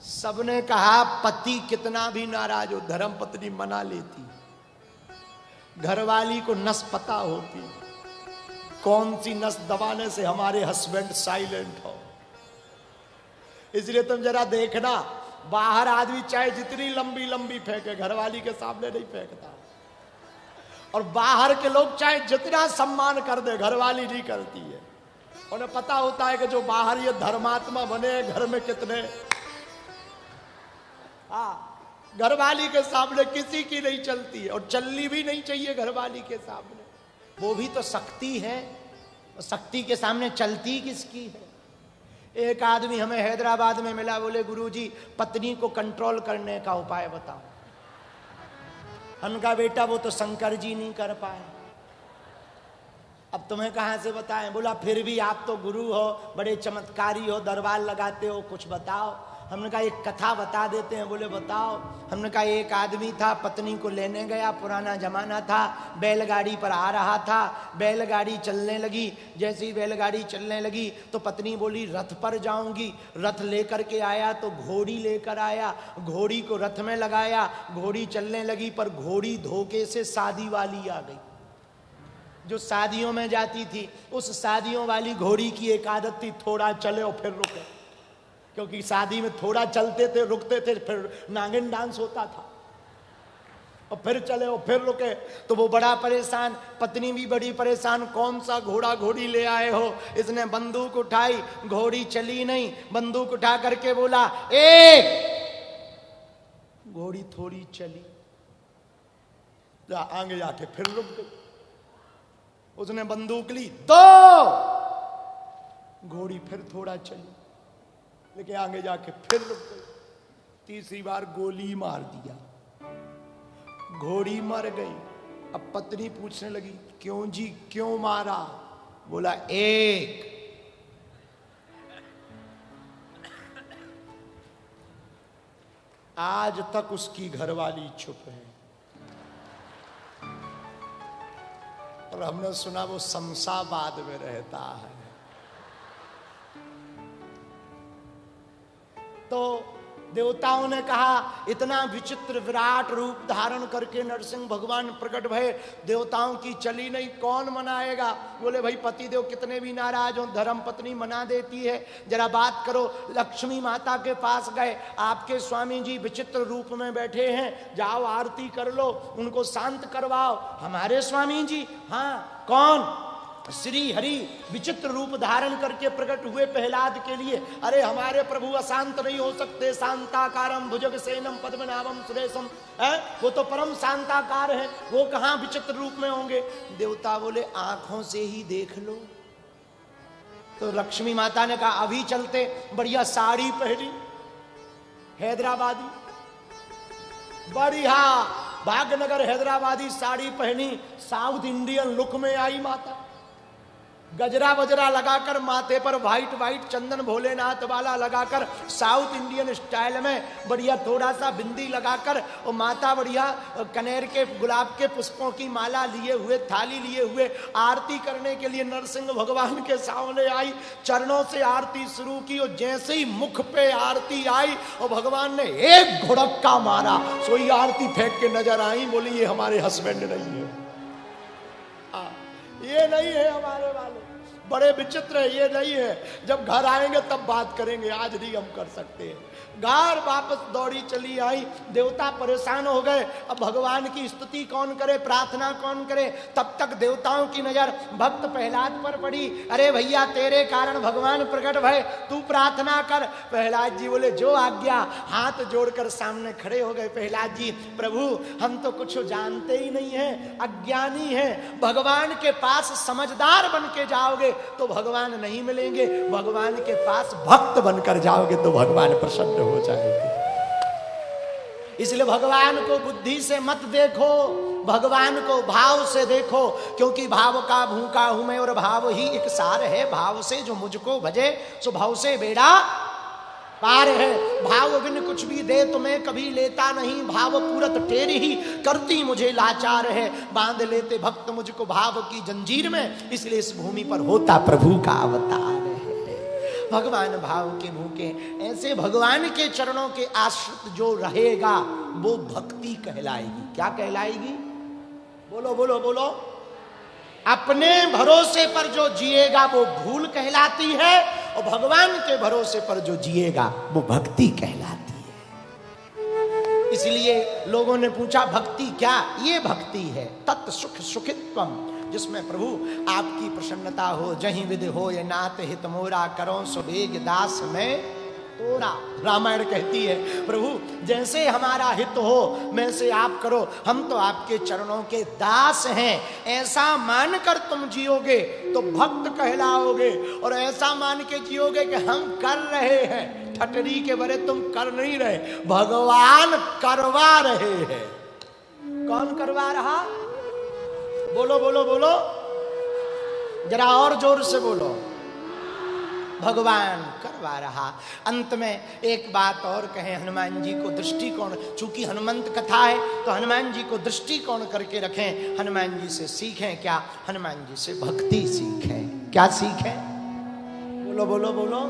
सबने कहा पति कितना भी नाराज हो धर्म पत्नी मना लेती, घरवाली को नस पता होती कौन सी नस दबाने से हमारे हस्बैंड साइलेंट हो। इसलिए तुम जरा देखना, बाहर आदमी चाहे जितनी लंबी लंबी फेंके घरवाली के सामने नहीं फेंकता, और बाहर के लोग चाहे जितना सम्मान कर दे घरवाली नहीं करती है। उन्हें पता होता है कि जो बाहर ये धर्मात्मा बने घर में कितने, घरवाली के सामने किसी की नहीं चलती है, और चलनी भी नहीं चाहिए घरवाली के सामने। वो भी तो शक्ति है, शक्ति के सामने चलती किसकी है। एक आदमी हमें हैदराबाद में मिला, बोले गुरुजी पत्नी को कंट्रोल करने का उपाय बताओ। हमने कहा बेटा वो तो शंकर जी नहीं कर पाए, अब तुम्हें कहां से बताएं। बोला फिर भी आप तो गुरु हो, बड़े चमत्कारी हो, दरबार लगाते हो, कुछ बताओ। हमने कहा एक कथा बता देते हैं। बोले बताओ। हमने कहा एक आदमी था, पत्नी को लेने गया, पुराना जमाना था, बैलगाड़ी पर आ रहा था, बैलगाड़ी चलने लगी। जैसे ही बैलगाड़ी चलने लगी तो पत्नी बोली रथ पर जाऊंगी। रथ लेकर के आया तो घोड़ी लेकर आया, घोड़ी को रथ में लगाया, घोड़ी चलने लगी, पर घोड़ी धोखे से शादी वाली आ गई, जो शादियों में जाती थी। उस शादियों वाली घोड़ी की एक आदत थी, थोड़ा चले और फिर रुके, क्योंकि शादी में थोड़ा चलते थे, रुकते थे, फिर नागिन डांस होता था, और फिर चले और फिर रुके। तो वो बड़ा परेशान, पत्नी भी बड़ी परेशान, कौन सा घोड़ा घोड़ी ले आए हो। इसने बंदूक उठाई, घोड़ी चली नहीं, बंदूक उठा करके बोला एक, घोड़ी थोड़ी चली, आगे जाके फिर रुक गई। उसने बंदूक ली, दो, घोड़ी फिर थोड़ा चली, लेकिन आगे जाके फिर रुक गई। तीसरी बार गोली मार दिया, घोड़ी मर गई। अब पत्नी पूछने लगी क्यों जी, क्यों मारा। बोला एक, आज तक उसकी घरवाली चुप है, और हमने सुना वो शमशाबाद में रहता है। तो देवताओं ने कहा इतना विचित्र विराट रूप धारण करके नरसिंह भगवान प्रकट भय, देवताओं की चली नहीं, कौन मनाएगा। बोले भाई पतिदेव कितने भी नाराज हो, धर्म पत्नी मना देती है, जरा बात करो। लक्ष्मी माता के पास गए, आपके स्वामी जी विचित्र रूप में बैठे हैं, जाओ आरती कर लो, उनको शांत करवाओ। हमारे स्वामी जी, हाँ कौन, श्री हरि विचित्र रूप धारण करके प्रकट हुए प्रहलाद के लिए। अरे हमारे प्रभु अशांत नहीं हो सकते, शांताकारम भुजगसेनम पद्मनाभम सुरेशम, वो तो परम शांताकार है, वो कहां विचित्र रूप में होंगे। देवता बोले आंखों से ही देख लो। तो लक्ष्मी माता ने कहा अभी चलते। बढ़िया साड़ी पहनी, हैदराबादी, बढ़िया भाग्यनगर हैदराबादी साड़ी पहनी, साउथ इंडियन लुक में आई माता। गजरा वजरा लगाकर, माथे पर व्हाइट व्हाइट चंदन भोलेनाथ वाला लगाकर, साउथ इंडियन स्टाइल में बढ़िया थोड़ा सा बिंदी लगाकर, और माता बढ़िया कनेर के गुलाब के पुष्पों की माला लिए हुए, थाली लिए हुए, आरती करने के लिए नरसिंह भगवान के सामने आई। चरणों से आरती शुरू की, और जैसे ही मुख पे आरती आई और भगवान ने एक घुड़क्का मारा, सोई आरती फेंक के नजर आई। बोली ये हमारे हस्बैंड नहीं है, ये नहीं है हमारे वाले, बड़े विचित्र है, ये नहीं है। जब घर आएंगे तब बात करेंगे, आज नहीं हम कर सकते हैं। घर वापस दौड़ी चली आई। देवता परेशान हो गए, अब भगवान की स्तुति कौन करे, प्रार्थना कौन करे। तब तक देवताओं की नजर भक्त प्रहलाद पर पड़ी। अरे भैया तेरे कारण भगवान प्रकट भय, तू प्रार्थना कर। प्रहलाद जी बोले जो आज्ञा। हाथ जोड़कर सामने खड़े हो गए प्रहलाद जी। प्रभु हम तो कुछ जानते ही नहीं है, अज्ञानी है, भगवान के पास समझदार बन के जाओगे तो भगवान नहीं मिलेंगे, भगवान के पास भक्त बनकर जाओगे तो भगवान प्रसन्न हो जाएंगे। इसलिए भगवान को बुद्धि से मत देखो, भगवान को भाव से देखो, क्योंकि भाव का भूखा हूं मैं और भाव ही एक सार है। भाव से जो मुझको भजे सो भाव से बेड़ा पार है। भाव बिन कुछ भी दे तुम्हें कभी लेता नहीं, भाव पूरत तेरी ही करती मुझे लाचार है। बांध लेते भक्त मुझको भाव की जंजीर में, इसलिए इस भूमि पर होता प्रभु का अवतार है। भगवान भाव के भूखे। ऐसे भगवान के चरणों के आश्रित जो रहेगा वो भक्ति कहलाएगी। क्या कहलाएगी? बोलो बोलो बोलो। अपने भरोसे पर जो जिएगा वो भूल कहलाती है, और भगवान के भरोसे पर जो जिएगा वो भक्ति कहलाती है। इसलिए लोगों ने पूछा भक्ति क्या? ये भक्ति है तत् सुख सुखित्वम, जिसमें प्रभु आपकी प्रसन्नता हो। जहीं विधि हो ये नाथ हित मोरा, करो सुबेग दास में तोरा। रामायण कहती है प्रभु जैसे हमारा हित हो वैसे आप करो, हम तो आपके चरणों के दास हैं। ऐसा मानकर तुम जियोगे तो भक्त कहलाओगे, और ऐसा मान के जियोगे कि हम कर रहे हैं, ठटरी के बरे तुम कर नहीं रहे, भगवान करवा रहे हैं। कौन करवा रहा? बोलो बोलो बोलो, जरा और जोर से बोलो। भगवान करवा रहा। अंत में एक बात और कहें, हनुमान जी को दृष्टिकोण, चूंकि हनुमंत कथा है तो हनुमान जी को दृष्टिकोण करके रखें। हनुमान जी से सीखें क्या? हनुमान जी से भक्ति सीखें। क्या सीखें? बोलो बोलो बोलो।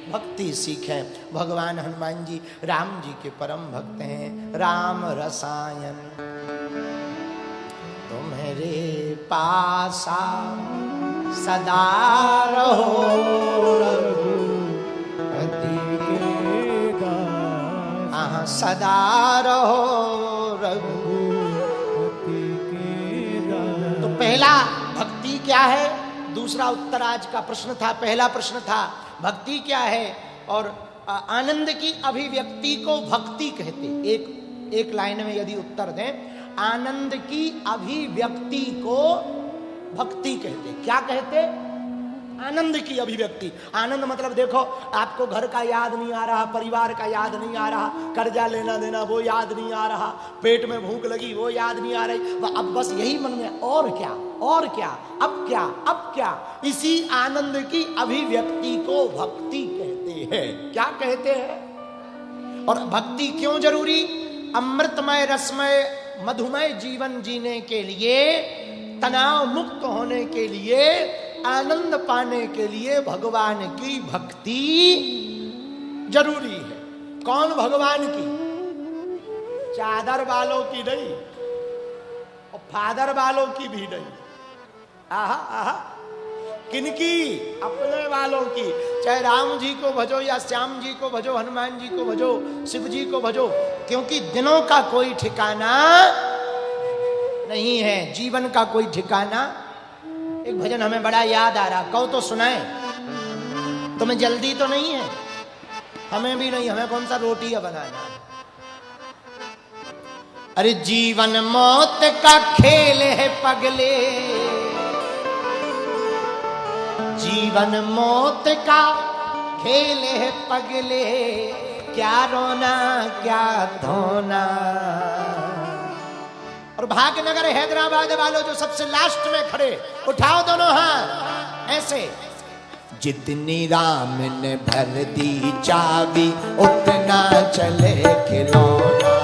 भक्ति सीखें। भगवान हनुमान जी राम जी के परम भक्त हैं। राम रसायन तुम्हारे पासा सदा रहो, सदा रहो रघु। तो पहला भक्ति क्या है? दूसरा उत्तर आज का प्रश्न था। पहला प्रश्न था भक्ति क्या है, और आनंद की अभिव्यक्ति को भक्ति कहते। एक लाइन में यदि उत्तर दें, आनंद की अभिव्यक्ति को भक्ति कहते। क्या कहते? आनंद की अभिव्यक्ति। आनंद मतलब देखो, आपको घर का याद नहीं आ रहा, परिवार का याद नहीं आ रहा, कर्जा लेना देना वो याद नहीं आ रहा, पेट में भूख लगी वो याद नहीं आ रही, अब बस यही मन में और क्या और क्या, अब क्या अब क्या। इसी आनंद की अभिव्यक्ति को भक्ति कहते हैं। क्या कहते हैं? और भक्ति क्यों जरूरी? अमृतमय रसमय मधुमय जीवन जीने के लिए, तनाव मुक्त होने के लिए, आनंद पाने के लिए भगवान की भक्ति जरूरी है। कौन भगवान की? चादर वालों की नहीं और फादर वालों की भी नहीं। आहा आहा, किनकी? अपने वालों की। चाहे राम जी को भजो या श्याम जी को भजो, हनुमान जी को भजो, शिव जी को भजो, क्योंकि दिनों का कोई ठिकाना नहीं है, जीवन का कोई ठिकाना। एक भजन हमें बड़ा याद आ रहा, कहो तो सुनाए। तुम्हें जल्दी तो नहीं है? हमें भी नहीं, हमें कौन सा रोटियां बनाना। अरे जीवन मौत का खेल है पगले, जीवन मौत का खेल है पगले, क्या रोना क्या धोना। और भाग्यनगर हैदराबाद वालों जो सबसे लास्ट में खड़े, उठाओ दोनों हाथ ऐसे। जितनी राम ने भर दी चाबी उतना चले खिलौना,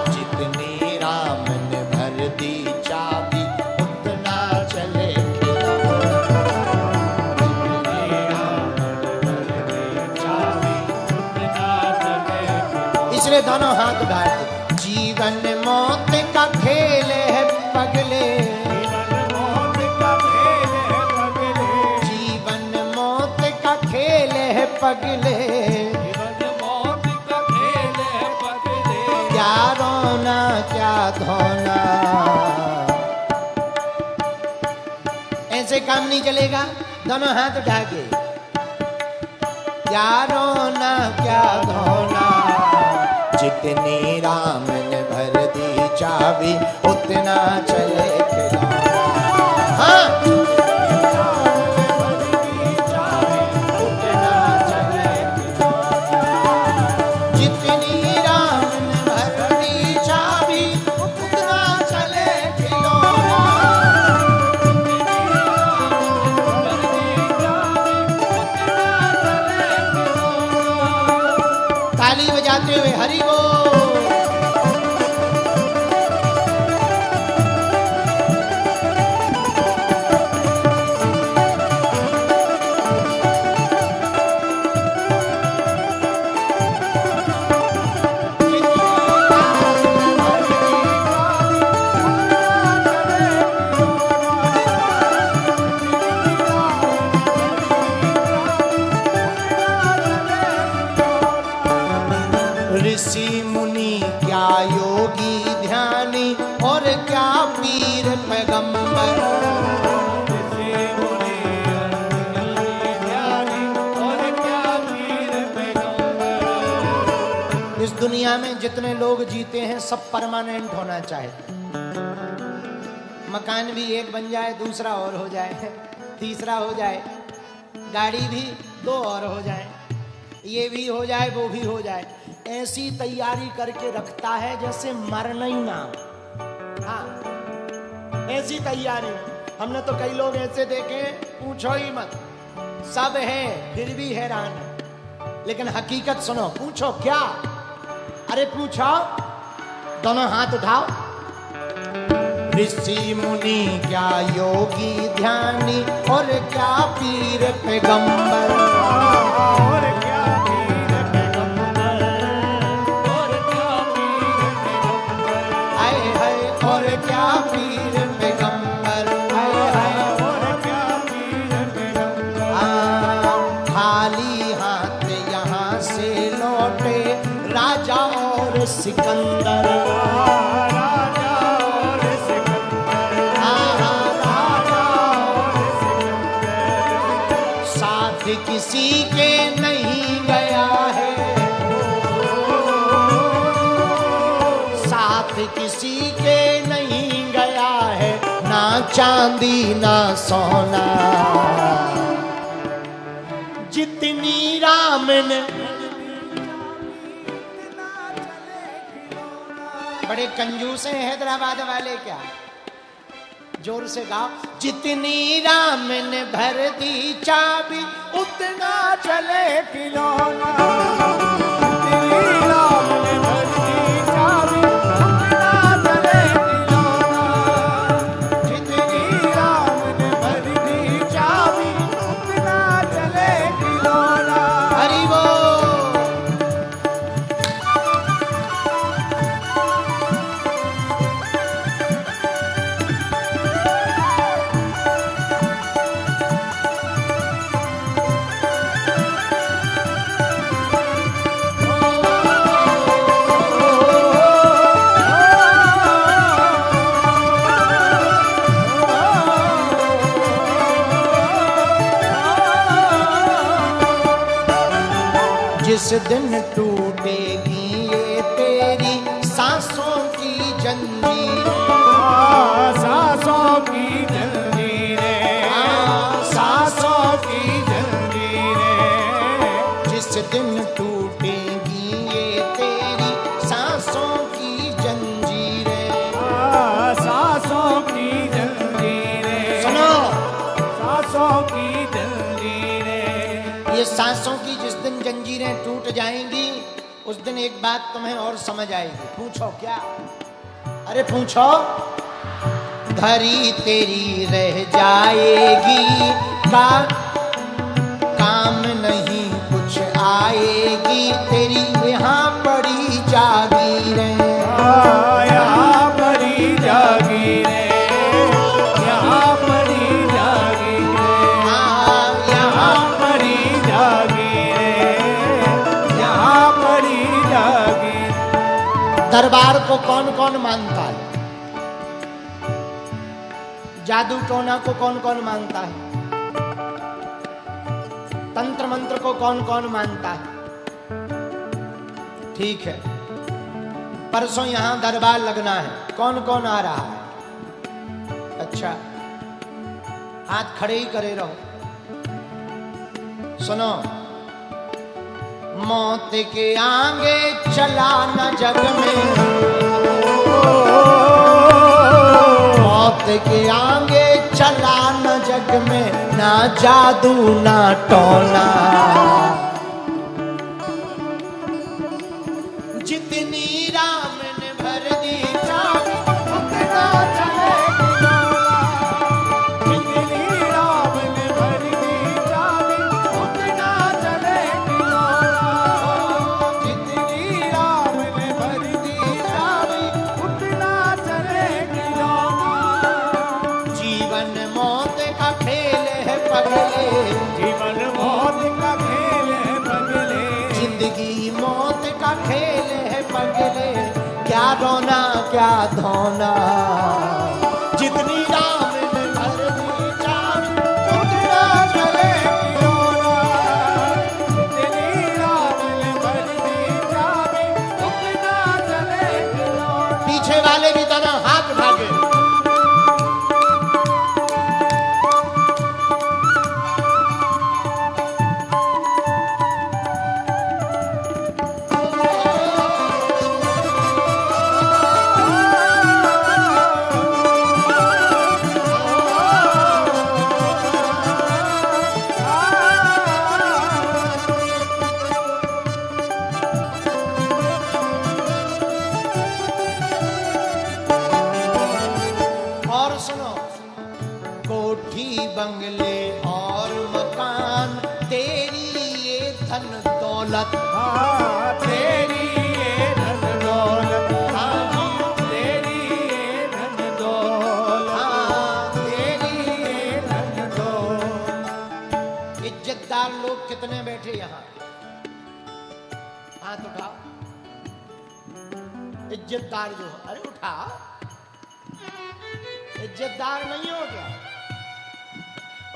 जितनी राम ने भर दी चाबी उतना चले इसलिए दोनों हाथ उठाए। जीवन मौत का खेल है पगले, जीवन मौत का खेल है पगले, क्या रोना क्या धोना। ऐसे काम नहीं चलेगा, दोनों हाथ उठा के। क्या रोना क्या धोना, जितनी राम ने भर दी चाबी उतना चले खिलौना। हाँ, जितनी राम ने भर दी चाबी उतना चले खिलौना। ताली बजाते हुए हरि बोल। पैगंबर। इस दुनिया में जितने लोग जीते हैं सब परमानेंट होना चाहिए। मकान भी एक बन जाए, दूसरा और हो जाए, तीसरा हो जाए, गाड़ी भी 2 और हो जाए, ये भी हो जाए, वो भी हो जाए। ऐसी तैयारी करके रखता है जैसे मरना ही ना। हाँ, ऐसी तैयारी। हमने तो कई लोग ऐसे देखे, पूछो ही मत, सब है फिर भी हैरान है। लेकिन हकीकत सुनो, पूछो क्या? अरे पूछो, दोनों हाथ उठाओ। ऋषि मुनि क्या योगी ध्यानी और क्या पीर पैगंबर, और क्या पीर पैगंबर, और क्या पीर पैगंबर, आए हाय और क्या पीर पैगंबर, आए हाय और क्या पीर पैगंबर। खाली हाथ यहाँ से लौटे राजा और सिकंदर, किसी के नहीं गया है, साथ किसी के नहीं गया है, ना चांदी ना सोना। जितनी राम ने, बड़े कंजूस हैं हैदराबाद वाले क्या? जोर से गाओ। जितनी राम ने भर दी चाबी उतना चले खिलौना, जितनी राम ने भर दी चाबी उतना चले खिलौना, जितनी राम ने भर दी चाबी उतना चले खिलौना। हरि बोल। जिस दिन टूटेगी ये तेरी सांसों की जंजीरें, सांसों की जंजीरें, सांसों की जंजीरें। जिस दिन टूटेगी ये तेरी सांसों की जंजीरें, सांसों की जंजीरें। सुनो, सांसों की जंजीरें। ये सांसों की जिस दिन जंजीरें टूट जाएंगी, उस दिन एक बात तुम्हें और समझ आएगी। पूछो क्या? अरे पूछो। धरी तेरी रह जाएगी, काम नहीं कुछ आएगी, तेरी यहाँ पड़ी जागीरें, यहाँ पड़ी जागीरें, यहाँ पड़ी जागीरें, यहाँ पड़ी जागीरें, यहाँ पड़ी जागीरें। दरबार को कौन कौन मानता है? जादू टोना को कौन कौन मानता है? तंत्र मंत्र को कौन कौन मानता है? ठीक है, परसों यहां दरबार लगना है, कौन कौन आ रहा है? अच्छा, हाथ खड़े ही करे रहो। सुनो, मौत के आगे चला न जग में, मौत के आगे चला न जग में, ना जादू ना टोना। जितनी राम ने भर दी चाबी उतना चले खिलौना, जितनी राम ने भर दी चाबी उतना चले खिलौना, जितनी राम ने भर दी चाबी उतना चले खिलौना। जीवन मौत का खेल है पगले, जीवन मौत का खेल है पगले, जिंदगी मौत का खेल है पगले, क्या रोना क्या धोना। जितनी राम कोठी बंगले और मकान, तेरी ये धन दौलत, तेरी ये धन दौलत, तेरी ये धन दौलत, तेरी ये धन दौलत। इज्जतदार लोग कितने बैठे यहाँ, हाथ उठाओ। इज्जतदार जो हो, अरे उठा, इज्जतदार नहीं हो क्या?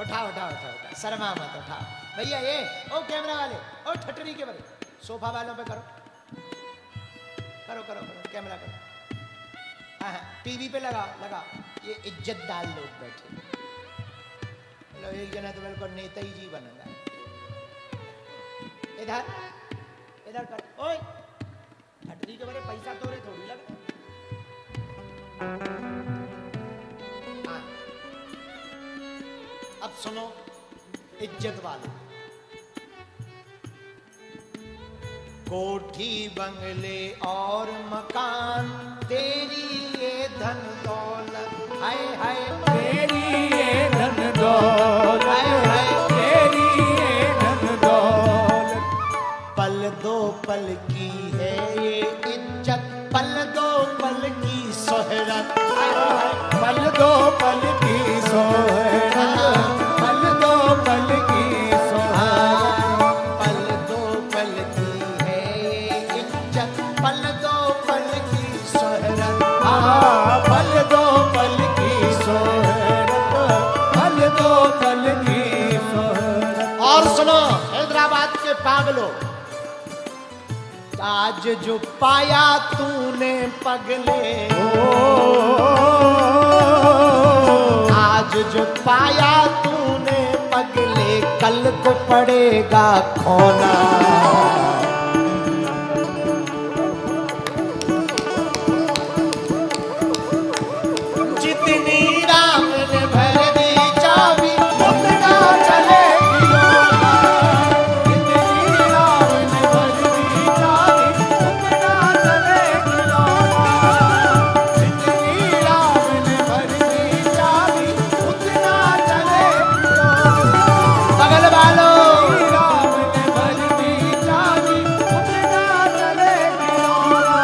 उठाओ उठाओ उठाओ उठाओ, शर्मा मत, उठाओ भैया। ये ओ कैमरा वाले, ओ ठटरी के वाले, सोफा वालों पे करो करो करो करो, कैमरा करो। हाँ हाँ, टीवी पे लगाओ लगाओ। ये इज्जतदार लोग बैठे, लो एक जना तो बिल्कुल नेता ही जी बनेगा। इधर इधर कर, ओए ठटरी के बारे पैसा तोरे थोड़ी लग। हाँ, अब सुनो इज्जत वाले। कोठी बंगले और मकान, तेरी ये धन दौलत, हाय हाय तेरी ये धन दौलत, हाय हाय तेरी ये धन दौलत। पल दो पल की है ये इज्जत, पल दो पल की शोहरत, हाय हाय पल दो पल की सोहरत, पल दो पल की सोहरत, पल दो पल की है ये इज्जत, पल दो पल की शोहरत। पल दो पल की सोहरत, पल दो पल की सोहरत। और सुनो हैदराबाद के पागलों, आज जो पाया तूने पगले, आज जो पाया तूने पगले, कल को पड़ेगा खोना। जितनी राम ने भर दी चाबी, उतना चलेगी लोना। जितनी राम ने भर दी चाबी, उतना चलेगी लोना। जितनी राम ने भर दी चाबी, उतना चलेगी लोना। बगल वालों, राम ने भर दी चाबी, उतना चलेगी लोना।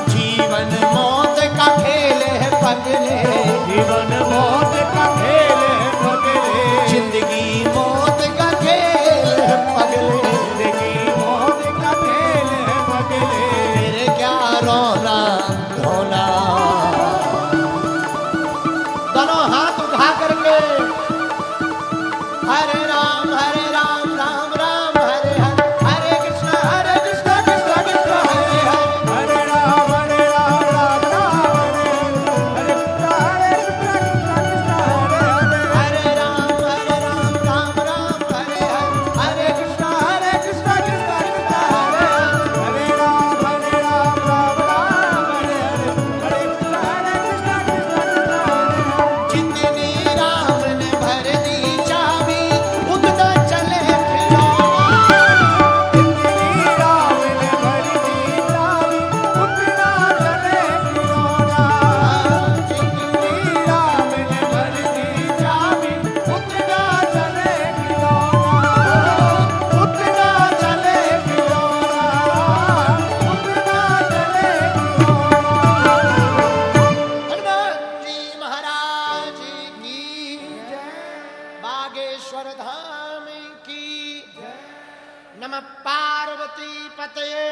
जीवन मौत का खेल है पगले, जीवन मौत का खेल है पगले, जिंदगी मौत का खेल है पगले। जिंदगी मौत का खेल है पगले। फिर क्या रोना धोना। दोनों हाथ उठा करके हरे राम राम राम हरे हरे, हरे कृष्णा कृष्णा कृष्णा हरे हरे। हरे राम राम राम हरे हरे, हरे कृष्णा कृष्णा कृष्णा हरे हरे। हरे राम राम राम हरे हरे, हरे कृष्णा कृष्णा कृष्णा हरे हरे। हरे राम राम राम हरे हरे, हरे कृष्णा कृष्णा कृष्णा हरे हरे। जितनी राम ने भर दी चाबी, उतना चले खिलौना। जितनी राम ने भर दी चाबी, उतना चले खिलौना। जितनी राम ने भर दी चाबी, उतना चले खिलौना। उतना चले खिलौना, उतना चले खिलौना। हनुमान जी महाराज की जय, बागेश्वर धाम की जय। नमः पार्वती पतये